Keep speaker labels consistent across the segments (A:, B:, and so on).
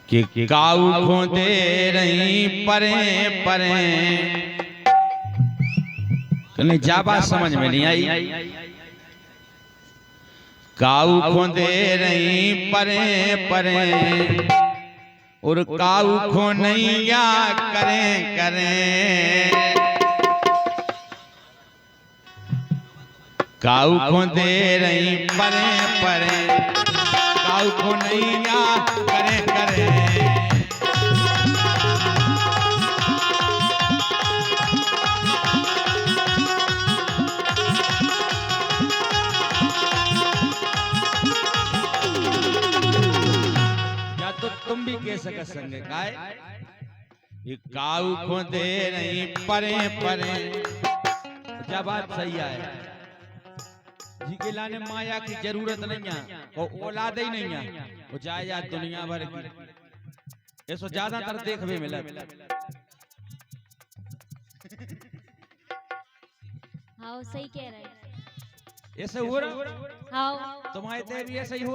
A: कि काऊ खोदे रही परे परे। नहीं जा बात समझ में नहीं आई। काऊ खोदे रही परे परे और काऊ खो नैया करें करें। काऊ खोदे रही परे परे काऊ खो नैया करें करें। तो तुम भी कह सक संगे काय काऊ खोदे रही परे परे। क्या बात सही है जी के लाने माया की जरूरत नहीं है और औलाद ही नहीं है वो जाए दुनिया भर की ऐसा ज्यादातर देखने मिला।
B: हाँ सही कह रहे हैं
A: ऐसे हो रहा।
B: हाँ
A: तुम्हारे ते भी ऐसे ही हो।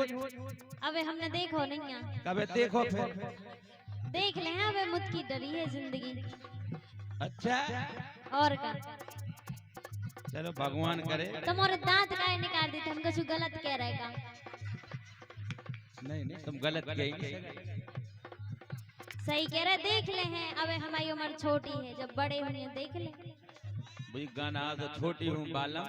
B: अबे हमने देखो नहीं है
A: कबे देखो फिर
B: देख ले हैं अबे मुझ की डरी है जिंदगी।
A: अच्छा
B: और का
A: चलो भगवान करे।
B: तुम्हारे दांत काहे निकाल देते हम कुछ गलत कह रहे का।
A: नहीं तुम गलत कही।
B: सही कह रहे देख ले हैं अबे हमारी उम्र छोटी है जब बड़े होंगे देख ले।
A: भाई गाना तो छोटी हूँ बाला।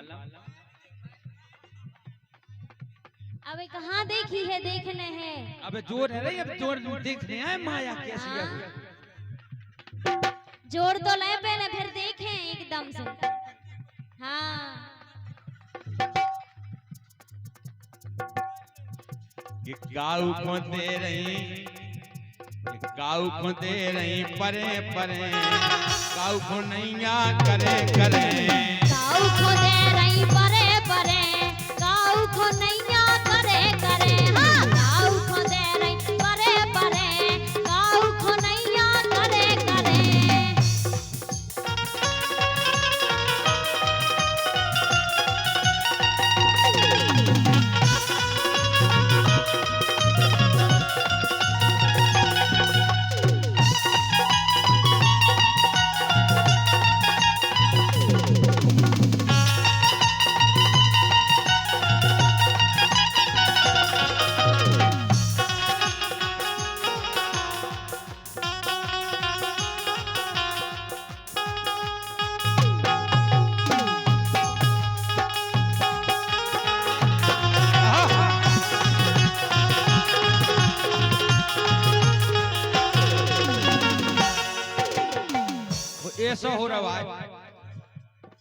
B: अबे कहाँ देखी है देखने हैं।
A: अबे जोर है रे अब जोर देखने आए माया कैसी है।
B: जोर तो ले पहले फिर देखें एकदम से। हाँ
A: काऊ खोदे रही काऊ खोदे रही परे परे काऊ खो नैया करे करे।
B: काऊ खोदे रही परे परे काऊ खो नैया करे करे। हाँ काऊ खोदे रही परे परे काऊ खो नैया करे करे।
A: ऐसा हो रहा है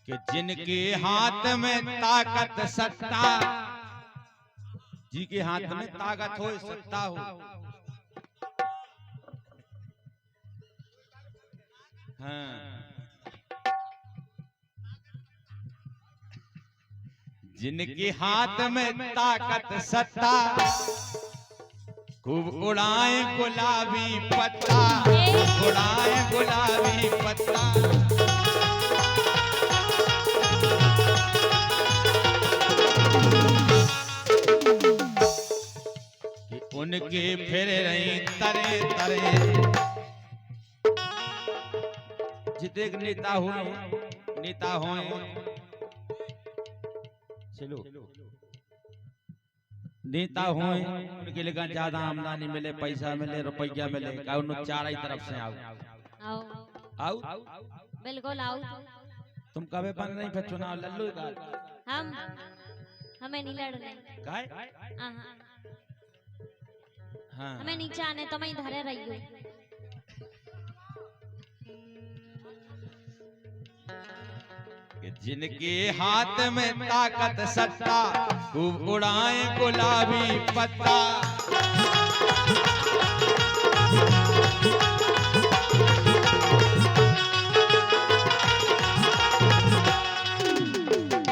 A: कि जिनके हाथ में ताकत सत्ता जी के हाथ में ताकत हो सत्ता हो। हाँ जिनके हाथ में ताकत सत्ता खूब उड़ाए गुलाबी पत्ता उड़ाए गुलाबी पत्ता। कि उनके फिर रही तरे तरे जितने नेता हो चलो नेता हो उनके लिए ज्यादा आमदनी मिले पैसा मिले रुपया मिले का उन चार ही तरफ से आओ आओ
B: बिल्कुल आओ।
A: तुम कभी बन नहीं फिर चुनाव लल्लू
B: हम हमें नहीं लड़ने
A: काय हाँ
B: हमें नहीं चाहने तो मैं धरे रही हूँ।
A: जिनके हाथ में ताकत सत्ता खूब उड़ाए गुलाबी पत्ता।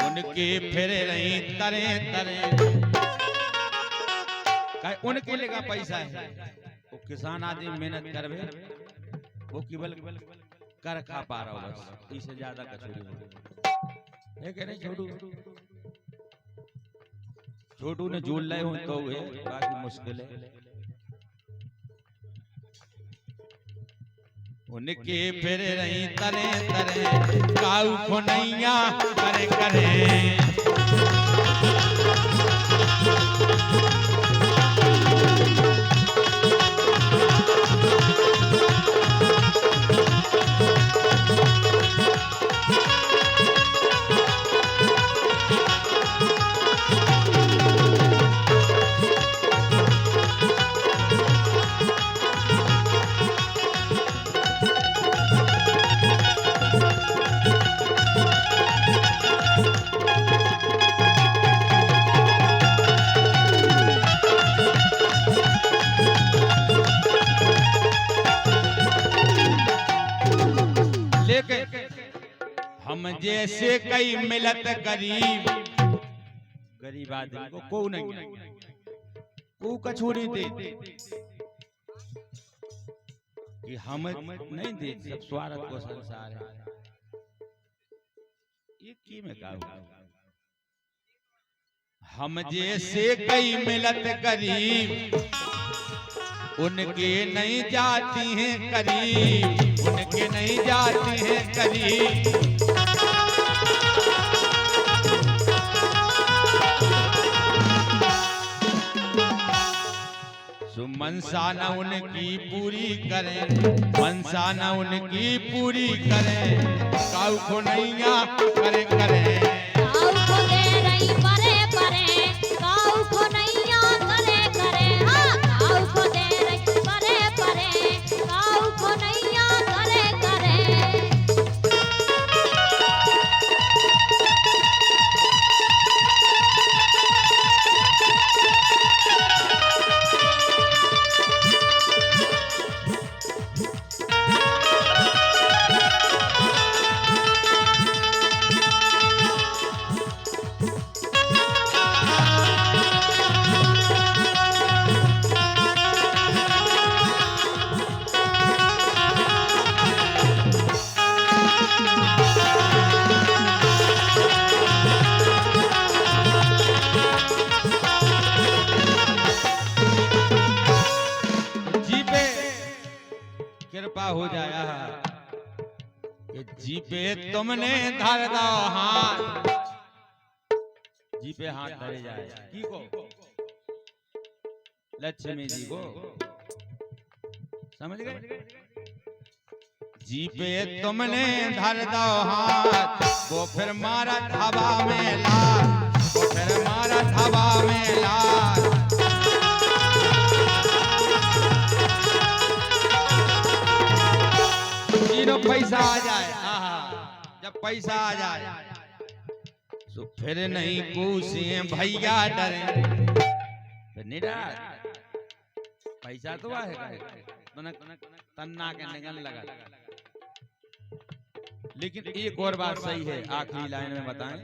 A: उनके फिर रही तरे तरे उनके लिए का पैसा है वो किसान आदमी मेहनत करवे वो केवल कर खा पा रहा हो बस इससे ज्यादा कुछ नहीं है। नहीं छोटू ने जोड़ लाए हो तो बाकी मुश्किल है। उनके फिर रही तरे तरे काऊ खुनैया करे करे। हम जैसे कई मिलत गरीब गरीब आदमी को को नहीं को कछोड़ी दे कि हम नहीं दे सब स्वार्थ को संसार है ये की में का हम जैसे कई मिलत गरीब उनके नहीं जाती हैं करीब उनके नहीं जाती हैं करीब। मनसा न उनकी पूरी करें मनसा न उनकी पूरी करें काऊ खुनैया करे करे।
B: काऊ को दे रही परे परे काऊ खुनैया करे करे। हाँ काऊ को दे रही परे परे काऊ खुनैया करे करे।
A: कृपा हो जाया कि जी पे तुमने धर दो हाथ जी पे हाथ धरे जाए की को लक्ष्मी जी को समझ गए जी पे तुमने धर दो हाथ वो फिर मारा हवा में लाल वो फिर मारा हवा में लाल। पैसा आ जाए जब पैसा आ जाए तो फिर नहीं पूछे भैया डरे फिर नहीं डर पैसा तो है तन्ना के निगल लगा। लेकिन एक और बात सही है आखिरी लाइन में बताएं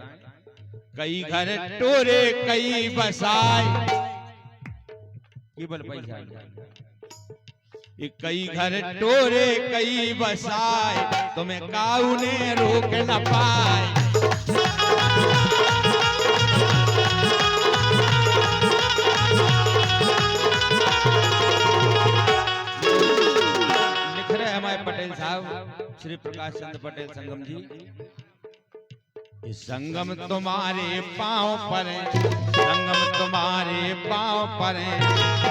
A: कई घर टोरे कई बसाए केवल पैसा कई घर टोरे कई बसाए तुम्हें काऊ ने रोक न पाए। लिख रहे हमारे पटेल साहब श्री प्रकाश चंद्र पटेल संगम जी संगम तुम्हारे पांव पर संगम तुम्हारे पांव पर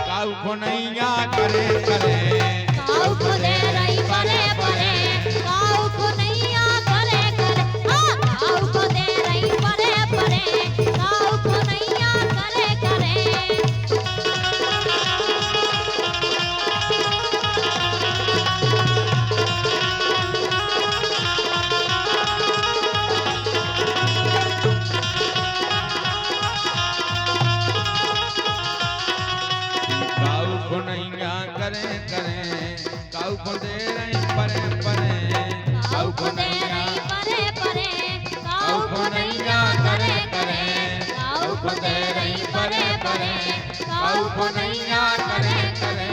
A: काऊ खुनैया करे करे।
B: काऊ को दे रही परे परे काऊ खुनैया करे करे। हाँ काऊ को दे रही परे परे काऊ खुनैया करे करे।
A: खुनैया करे करे काऊ को दे रही परे परे
B: काऊ को दे रही परे परे काऊ खुनैया करे करे।
A: काऊ को दे रही परे परे काऊ खुनैया करे करे।